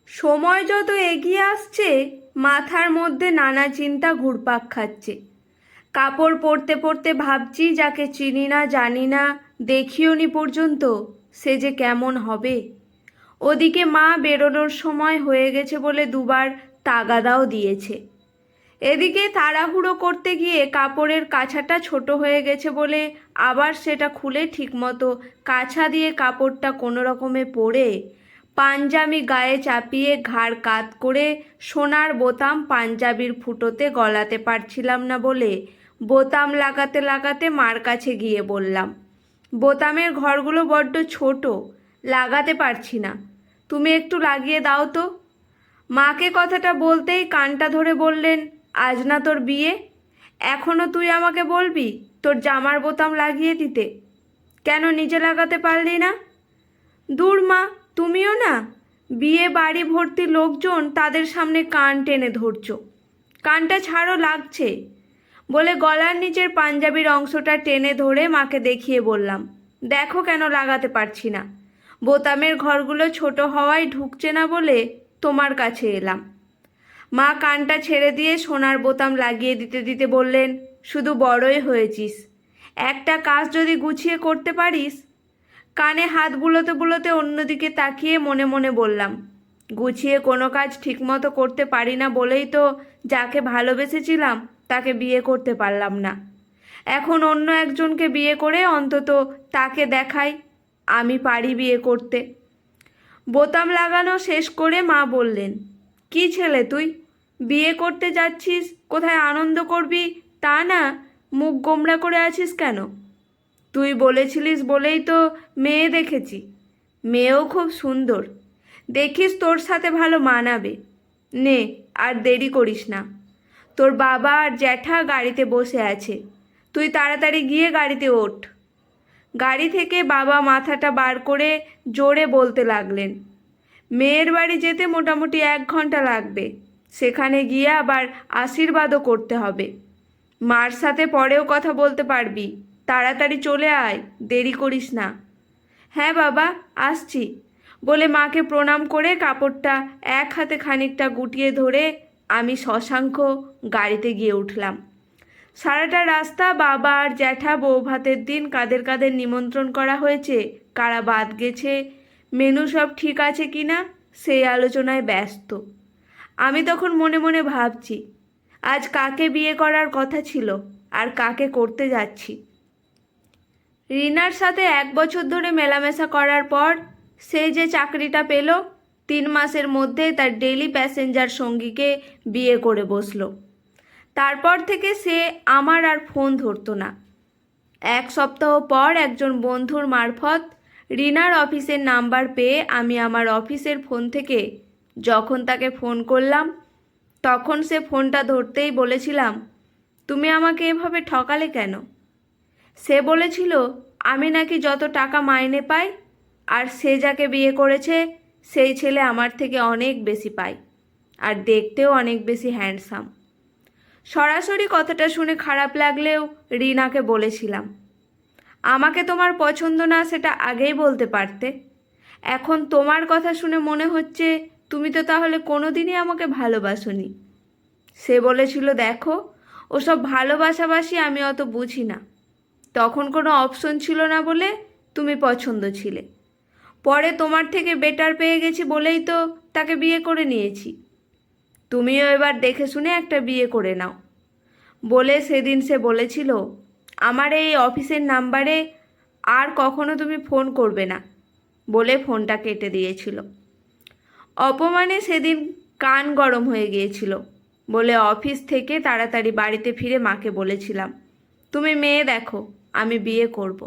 সময় যত এগিয়ে আসছে মাথার মধ্যে নানা চিন্তা ঘুরপাক খাচ্ছে। কাপড় পরতে পরতে ভাবছি যাকে চিনি না জানি না দেখিও নি পর্যন্ত সে যে কেমন হবে। ওদিকে মা বেরোনোর সময় হয়ে গেছে বলে দুবার তাগাদাও দিয়েছে। এদিকে তাড়াহুড়ো করতে গিয়ে কাপড়ের কাছাটা ছোট হয়ে গেছে বলে আবার সেটা খুলে ঠিকমতো কাছা দিয়ে কাপড়টা কোনো রকমে পরে পাঞ্জাবি গায়ে চাপিয়ে ঘাড় কাত করে সোনার বোতাম পাঞ্জাবির ফুটোতে গলাতে পারছিলাম না বলে বোতাম লাগাতে লাগাতে মার কাছে গিয়ে বললাম, বোতামের ঘরগুলো বড্ড ছোট, লাগাতে পারছি না, তুমি একটু লাগিয়ে দাও তো। মাকে কথাটা বলতেই কানটা ধরে বললেন, আজ না তোর বিয়ে, এখনো তুই আমাকে বলবি তোর জামার বোতাম লাগিয়ে দিতে? কেন নিজে লাগাতে পারলি না? দূর মা, তুমিও না, বিয়ে বাড়ি ভর্তি লোকজন, তাদের সামনে কান টেনে ধরছো। কানটা ছাড়ো, লাগছে বলে গলার নিচের পাঞ্জাবির অংশটা টেনে ধরে মাকে দেখিয়ে বললাম, দেখো কেন লাগাতে পারছি না, বোতামের ঘরগুলো ছোট হওয়ায় ঢুকছে না বলে তোমার কাছে এলাম। মা কানটা ছেড়ে দিয়ে সোনার বোতাম লাগিয়ে দিতে দিতে বললেন, শুধু বড়ই হয়েছিস, একটা কাজ যদি গুছিয়ে করতে পারিস। কানে হাত বুলোতে বুলোতে অন্যদিকে তাকিয়ে মনে মনে বললাম, গুছিয়ে কোনো কাজ ঠিকমতো করতে পারি না বলেই তো যাকে ভালোবেসেছিলাম তাকে বিয়ে করতে পারলাম না। এখন অন্য একজনকে বিয়ে করে অন্তত তাকে দেখাই আমি পারি বিয়ে করতে। বোতাম লাগানো শেষ করে মা বললেন, কি ছেলে তুই, বিয়ে করতে যাচ্ছিস, কোথায় আনন্দ করবি তা না, মুখ গোমড়া করে আছিস কেন? তুই বলেছিলিস বলেই তো মেয়ে দেখেছি, মেয়েও খুব সুন্দর, দেখিস তোর সাথে ভালো মানাবে। নে, আর দেরি করিস না, তোর বাবা আর জ্যাঠা গাড়িতে বসে আছে, তুই তাড়াতাড়ি গিয়ে গাড়িতে ওঠ। গাড়ি থেকে বাবা মাথাটা বার করে জোরে বলতে লাগলেন, মেয়ের বাড়ি যেতে মোটামুটি 1 ঘন্টা লাগবে, সেখানে গিয়ে আবার আশীর্বাদও করতে হবে। মার সাথে পরেও কথা বলতে পারবি, তাড়াতাড়ি চলে আয়, দেরি করিস না। হ্যাঁ বাবা, আসছি বলে মাকে প্রণাম করে কাপড়টা এক হাতে খানিকটা গুটিয়ে ধরে আমি শশাঙ্ক গাড়িতে গিয়ে উঠলাম। সারাটা রাস্তা বাবা আর জ্যাঠা বৌভাতের দিন কাদের কাদের নিমন্ত্রণ করা হয়েছে, কারা বাদ গেছে, মেনু সব ঠিক আছে কি না সেই আলোচনায় ব্যস্ত। আমি তখন মনে মনে ভাবছি, আজ কাকে বিয়ে করার কথা ছিল আর কাকে করতে যাচ্ছি। রিনার সাথে 1 বছর ধরে মেলামেশা করার পর সে যে চাকরিটা পেল, 3 মাসের মধ্যে তার ডেইলি প্যাসেঞ্জার সঙ্গীকে বিয়ে করে বসলো। তারপর থেকে সে আমার আর ফোন ধরতো না। 1 সপ্তাহ পর একজন বন্ধুর মারফত রিনার অফিসের নাম্বার পেয়ে আমি আমার অফিসের ফোন থেকে যখন তাকে ফোন করলাম, তখন সে ফোনটা ধরতেই বলেছিলাম, তুমি আমাকে এভাবে ঠকালে কেন? সে বলেছিল আমি নাকি যত টাকা মাইনে পাই আর সে যাকে বিয়ে করেছে সেই ছেলে আমার থেকে অনেক বেশি পায় আর দেখতেও অনেক বেশি হ্যান্ডসাম। সরাসরি কথাটা শুনে খারাপ লাগলেও রিনাকে বলেছিলাম, আমাকে তোমার পছন্দ না সেটা আগেই বলতে পারতে। এখন তোমার কথা শুনে মনে হচ্ছে তুমি তো তাহলে কোনোদিনই আমাকে ভালোবাসোনি। সে বলেছিল, দেখো, ওসব ভালোবাসাবাসি আমি অত বুঝি না, তখন কোনো অপশন ছিল না বলে তুমি পছন্দ ছিলে, পরে তোমার থেকে বেটার পেয়ে গেছি বলেই তো তাকে বিয়ে করে নিয়েছি, তুমিও এবার দেখে শুনে একটা বিয়ে করে নাও বলে সেদিন সে বলেছিল, আমার এই অফিসের নাম্বারে আর কখনো তুমি ফোন করবে না বলে ফোনটা কেটে দিয়েছিল। অপমানে সেদিন কান গরম হয়ে গিয়েছিল বলে অফিস থেকে তাড়াতাড়ি বাড়িতে ফিরে মাকে বলেছিলাম, তুমি মেয়ে দেখো, আমি বিয়ে করব।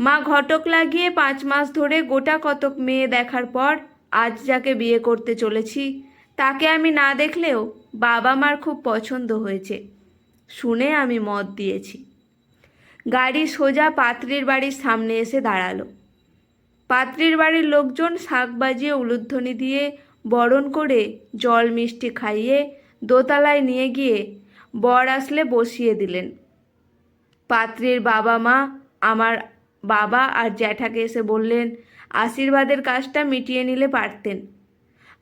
মা ঘটক লাগিয়ে 5 মাস ধরে গোটা কতক মেয়ে দেখার পর আজ যাকে বিয়ে করতে চলেছি তাকে আমি না দেখলেও বাবা মার খুব পছন্দ হয়েছে শুনে আমি মত দিয়েছি। গাড়ি সোজা পাত্রীর বাড়ির সামনে এসে দাঁড়ালো। পাত্রীর বাড়ির লোকজন শাঁখ বাজিয়ে উলুধ্বনি দিয়ে বরণ করে জল মিষ্টি খাইয়ে দোতলায় নিয়ে গিয়ে বর আসলে বসিয়ে দিলেন। পাত্রীর বাবা মা আমার বাবা আর জ্যাঠাকে এসে বললেন, আশীর্বাদের কাজটা মিটিয়ে নিলে পারতেন।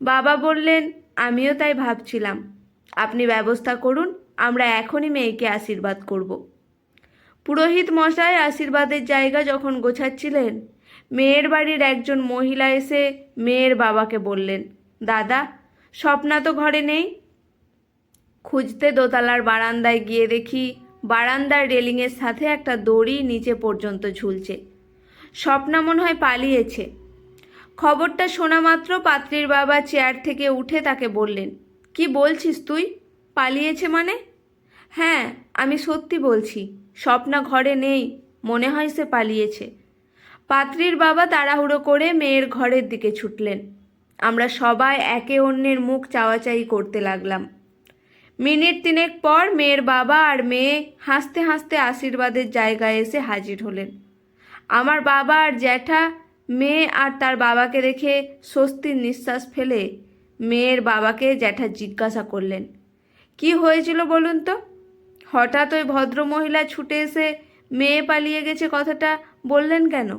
বাবা বললেন, আমিও তাই ভাবছিলাম। আপনি ব্যবস্থা করুন, আমরা এখনই মেয়েকে আশীর্বাদ করব। পুরোহিত মশাই আশীর্বাদের জায়গা যখন গোছাচ্ছিলেন, মেয়ের বাড়ির একজন মহিলা এসে মেয়ের বাবাকে বললেন, দাদা, স্বপ্না তো ঘরে নেই। খুঁজতে দোতলার বারান্দায় গিয়ে দেখি বারান্দার রেলিংয়ের সাথে একটা দড়ি নিচে পর্যন্ত ঝুলছে। স্বপ্না মনে হয় পালিয়েছে। খবরটা শোনা মাত্র পাত্রীর বাবা চেয়ার থেকে উঠে তাকে বললেন, কি বলছিস তুই? পালিয়েছে মানে? হ্যাঁ, আমি সত্যি বলছি, স্বপ্না ঘরে নেই, মনে হয় সে পালিয়েছে। পাত্রীর বাবা তাড়াহুড়ো করে মেয়ের ঘরের দিকে ছুটলেন। আমরা সবাই একে অন্যের মুখ চাওয়াচাই করতে লাগলাম। মিনিট তিনেক পর মেয়ের বাবা আর মেয়ে হাসতে হাসতে আশীর্বাদের জায়গায় এসে হাজির হলেন। আমার বাবা আর জ্যাঠা মেয়ে আর তার বাবাকে দেখে স্বস্তির নিঃশ্বাস ফেলে মেয়ের বাবাকে জ্যাঠা জিজ্ঞাসা করলেন, কি হয়েছিল বলুন তো? হঠাৎ ওই ভদ্রমহিলা ছুটে এসে মেয়ে পালিয়ে গেছে কথাটা বললেন কেন?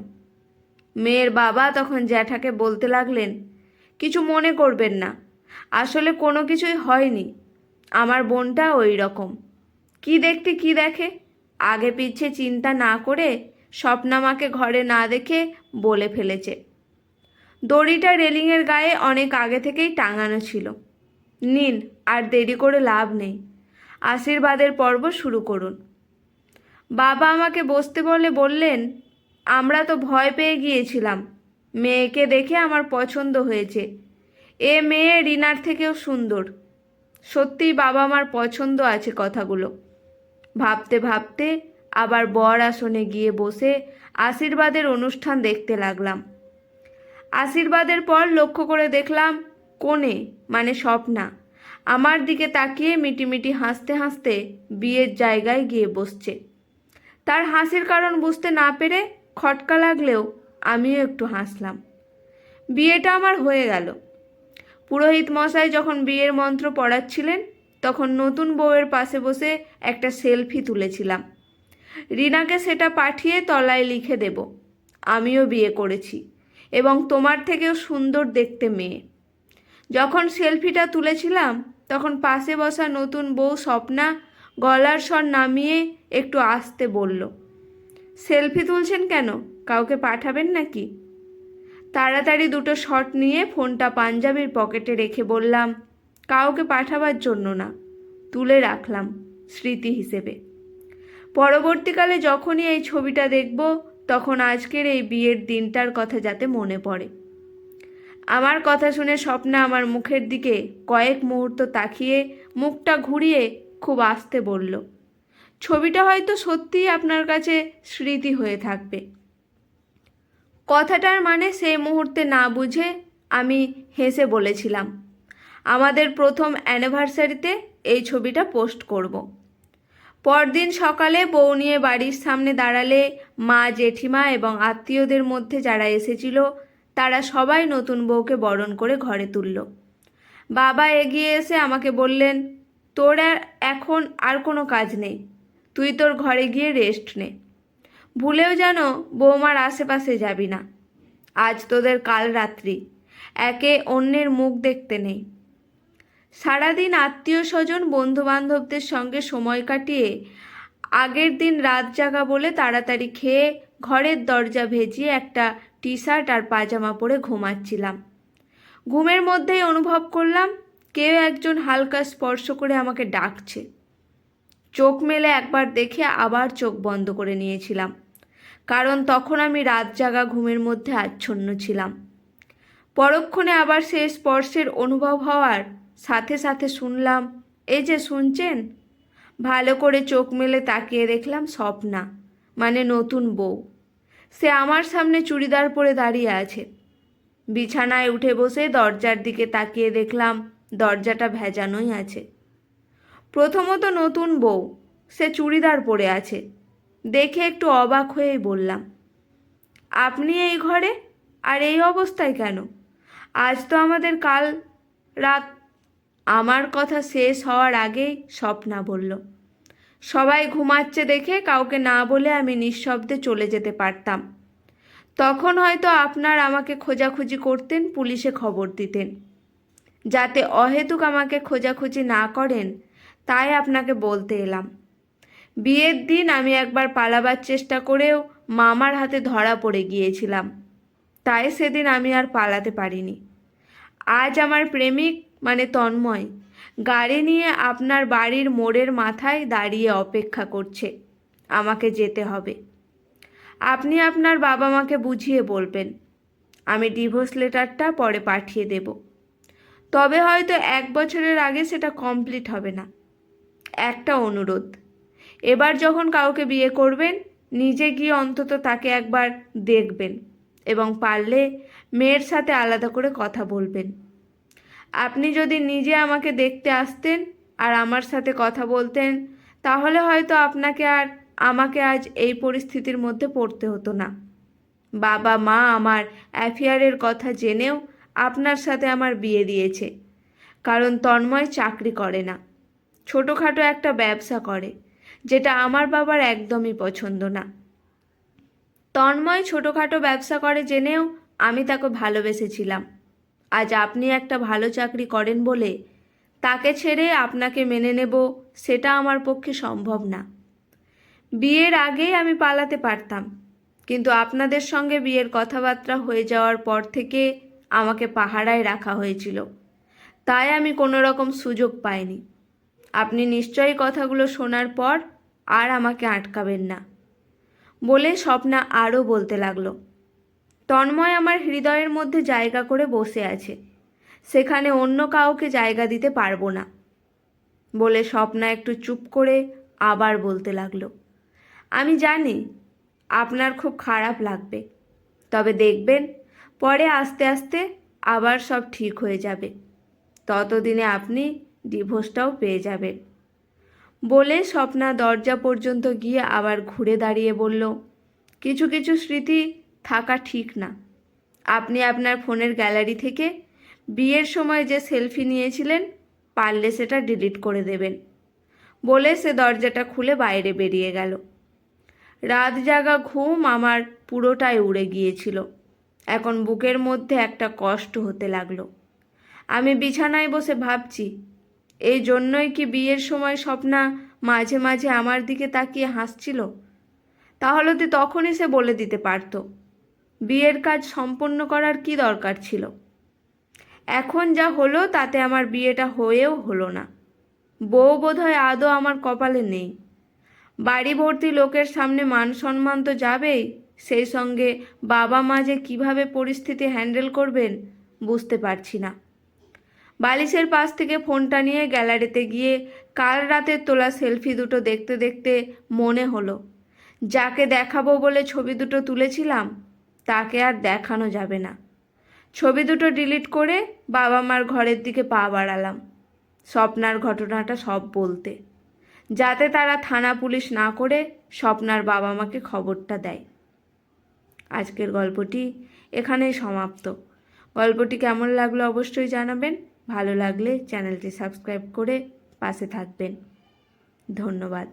মেয়ের বাবা তখন জ্যাঠাকে বলতে লাগলেন, কিছু মনে করবেন না, আসলে কোনো কিছুই হয়নি। আমার বোনটা ওই রকম, কি দেখতে কি দেখে, আগে পিছে চিন্তা না করে স্বপ্নামাকে ঘরে না দেখে বলে ফেলেছে। দড়িটা রেলিংয়ের গায়ে অনেক আগে থেকেই টাঙানো ছিল। নিন, আর দেরি করে লাভ নেই, আশীর্বাদের পর্ব শুরু করুন। বাবা আমাকে বসতে বলে বললেন, আমরা তো ভয় পেয়ে গিয়েছিলাম, মেয়েকে দেখে আমার পছন্দ হয়েছে। এ মেয়ে রিনার থেকেও সুন্দর। সত্যিই বাবা আমার পছন্দ আছে কথাগুলো। ভাবতে ভাবতে আবার বর আসনে গিয়ে বসে আশীর্বাদের অনুষ্ঠান দেখতে লাগলাম। আশীর্বাদের পর লক্ষ্য করে দেখলাম কোণে মানে স্বপ্না আমার দিকে তাকিয়ে মিটিমিটি হাসতে হাসতে বিয়ের জায়গায় গিয়ে বসছে। তার হাসির কারণ বুঝতে না পেরে খটকা লাগলেও আমিও একটু হাসলাম। বিয়েটা আমার হয়ে গেল। পুরোহিত মশাই যখন বিয়ের মন্ত্র পড়াচ্ছিলেন, তখন নতুন বউয়ের পাশে বসে একটা সেলফি তুলেছিলাম। রিনাকে সেটা পাঠিয়ে তলায় লিখে দেব, আমিও বিয়ে করেছি এবং তোমার থেকেও সুন্দর দেখতে মেয়ে। যখন সেলফিটা তুলেছিলাম, তখন পাশে বসা নতুন বউ স্বপ্না গলার স্বর নামিয়ে একটু আস্তে বলল, সেলফি তুলছেন কেন? কাউকে পাঠাবেন নাকি? তাড়াতাড়ি দুটো শট নিয়ে ফোনটা পাঞ্জাবির পকেটে রেখে বললাম, কাউকে পাঠাবার জন্য না, তুলে রাখলাম স্মৃতি হিসেবে। পরবর্তীকালে যখনই এই ছবিটা দেখব, তখন আজকের এই বিয়ের দিনটার কথা যাতে মনে পড়ে। আমার কথা শুনে স্বপ্না আমার মুখের দিকে কয়েক মুহূর্ত তাকিয়ে মুখটা ঘুরিয়ে খুব আস্তে বলল, ছবিটা হয়তো সত্যিই আপনার কাছে স্মৃতি হয়ে থাকবে। কথাটার মানে সেই মুহূর্তে না বুঝে আমি হেসে বলেছিলাম, আমাদের প্রথম অ্যানিভার্সারিতে এই ছবিটা পোস্ট করব। পরদিন সকালে বউ নিয়ে বাড়ির সামনে দাঁড়ালে মা, জেঠিমা এবং আত্মীয়দের মধ্যে যারা এসেছিল তারা সবাই নতুন বউকে বরণ করে ঘরে তুলল। বাবা এগিয়ে এসে আমাকে বললেন, তোর এখন আর কোনো কাজ নেই, তুই তোর ঘরে গিয়ে রেস্ট নে। ভুলেও যেন বৌমার আশেপাশে যাবি না। আজ তোদের কাল রাত্রি, একে অন্যের মুখ দেখতে নেই। সারাদিন আত্মীয় স্বজন বন্ধুবান্ধবদের সঙ্গে সময় কাটিয়ে আগের দিন রাত জাগা বলে তাড়াতাড়ি খেয়ে ঘরের দরজা ভেজিয়ে একটা টি শার্ট আর পাজামা পরে ঘুমাচ্ছিলাম। ঘুমের মধ্যেই অনুভব করলাম কেউ একজন হালকা স্পর্শ করে আমাকে ডাকছে। চোখ মেলে একবার দেখে আবার চোখ বন্ধ করে নিয়েছিলাম, কারণ তখন আমি রাত জাগা ঘুমের মধ্যে আচ্ছন্ন ছিলাম। পরক্ষণে আবার সেই স্পর্শের অনুভব হওয়ার সাথে সাথে শুনলাম, এই যে শুনছেন। ভালো করে চোখ মেলে তাকিয়ে দেখলাম স্বপ্না মানে নতুন বউ। সে আমার সামনে চুড়িদার পরে দাঁড়িয়ে আছে। বিছানায় উঠে বসে দরজার দিকে তাকিয়ে দেখলাম দরজাটা ভেজানোই আছে। প্রথমত নতুন বউ, সে চুড়িদার পরে আছে দেখে একটু অবাক হয়েই বললাম, আপনি এই ঘরে আর এই অবস্থায় কেন? আজ তো আমাদের কাল রাত। আমার কথা শেষ হওয়ার আগেই স্বপ্না বলল, সবাই ঘুমাচ্ছে দেখে কাউকে না বলে আমি নিঃশব্দে চলে যেতে পারতাম। তখন হয়তো আপনার আমাকে খোঁজাখুঁজি করতেন, পুলিশে খবর দিতেন। যাতে অহেতুক আমাকে খোঁজাখুঁজি না করেন, তাই আপনাকে বলতে এলাম। বিয়ের দিন আমি একবার পালাবার চেষ্টা করেও মামার হাতে ধরা পড়ে গিয়েছিলাম, তাই সেদিন আমি আর পালাতে পারিনি। আজ আমার প্রেমিক মানে তন্ময় গাড়ি নিয়ে আপনার বাড়ির মোড়ের মাথায় দাঁড়িয়ে অপেক্ষা করছে। আমাকে যেতে হবে। আপনি আপনার বাবা মাকে বুঝিয়ে বলবেন। আমি ডিভোর্স লেটারটা পরে পাঠিয়ে দেব, তবে হয়তো 1 বছরের আগে সেটা কমপ্লিট হবে না। একটা অনুরোধ, এবার যখন কাউকে বিয়ে করবেন নিজে গিয়ে অন্তত তাকে একবার দেখবেন এবং পারলে মেয়ের সাথে আলাদা করে কথা বলবেন। আপনি যদি নিজে আমাকে দেখতে আসতেন আর আমার সাথে কথা বলতেন, তাহলে হয়তো আপনাকে আর আমাকে আজ এই পরিস্থিতির মধ্যে পড়তে হতো না। বাবা মা আমার অ্যাফেয়ারের কথা জেনেও আপনার সাথে আমার বিয়ে দিয়েছে, কারণ তন্ময় চাকরি করে না, ছোটোখাটো একটা ব্যবসা করে, যেটা আমার বাবার একদমই পছন্দ না। তন্ময় ছোটোখাটো ব্যবসা করে জেনেও আমি তাকে ভালোবেসেছিলাম। আজ আপনি একটা ভালো চাকরি করেন বলে তাকে ছেড়ে আপনাকে মেনে নেব, সেটা আমার পক্ষে সম্ভব না। বিয়ের আগেই আমি পালাতে পারতাম, কিন্তু আপনাদের সঙ্গে বিয়ের কথাবার্তা হয়ে যাওয়ার পর থেকে আমাকে পাহারায় রাখা হয়েছিল, তাই আমি কোনো রকম সুযোগ পাইনি। আপনি নিশ্চয়ই কথাগুলো শোনার পর আর আমাকে আটকাবেন না। বলে স্বপ্না আরও বলতে লাগলো, তন্ময় আমার হৃদয়ের মধ্যে জায়গা করে বসে আছে, সেখানে অন্য কাউকে জায়গা দিতে পারবো না। বলে স্বপ্না একটু চুপ করে আবার বলতে লাগলো, আমি জানি আপনার খুব খারাপ লাগবে, তবে দেখবেন পরে আস্তে আস্তে আবার সব ঠিক হয়ে যাবে, ততদিনে আপনি ডিভোর্সটাও পেয়ে যাবেন। বলে স্বপ্না দরজা পর্যন্ত গিয়ে আবার ঘুরে দাঁড়িয়ে বলল, কিছু কিছু স্মৃতি থাকা ঠিক না। আপনি আপনার ফোনের গ্যালারি থেকে বিয়ের সময় যে সেলফি নিয়েছিলেন, পারলে সেটা ডিলিট করে দেবেন। বলে সে দরজাটা খুলে বাইরে বেরিয়ে গেল। রাত জাগা ঘুম আমার পুরোটাই উড়ে গিয়েছিল। এখন বুকের মধ্যে একটা কষ্ট হতে লাগলো। আমি বিছানায় বসে ভাবছি, এই জন্যই কি বিয়ের সময় স্বপ্না মাঝে মাঝে আমার দিকে তাকিয়ে হাসছিল? তাহলে তো তখনই সে বলে দিতে পারত। বিয়ের কাজ সম্পন্ন করার কি দরকার ছিল? এখন যা হলো তাতে আমার বিয়েটা হয়েও হলো না। বউ বোধহয় আদৌ আমার কপালে নেই। বাড়ি ভর্তি লোকের সামনে মান সম্মান তো যাবেই, সেই সঙ্গে বাবা মা যে কীভাবে পরিস্থিতি হ্যান্ডেল করবেন বুঝতে পারছি না। বালিশের পাশ থেকে ফোনটা নিয়ে গ্যালারিতে গিয়ে কাল রাতের তোলা সেলফি দুটো দেখতে দেখতে মনে হলো, যাকে দেখাবো বলে ছবি দুটো তুলেছিলাম তাকে আর দেখানো যাবে না। ছবি দুটো ডিলিট করে বাবা মার ঘরের দিকে পা বাড়ালাম, স্বপ্নার ঘটনাটা সব বলতে, যাতে তারা থানা পুলিশ না করে স্বপ্নার বাবা মাকে খবরটা দেয়। আজকের গল্পটি এখানেই সমাপ্ত। গল্পটি কেমন লাগলো অবশ্যই জানাবেন। ভালো লাগলে চ্যানেলটি সাবস্ক্রাইব করে পাশে থাকবেন। ধন্যবাদ।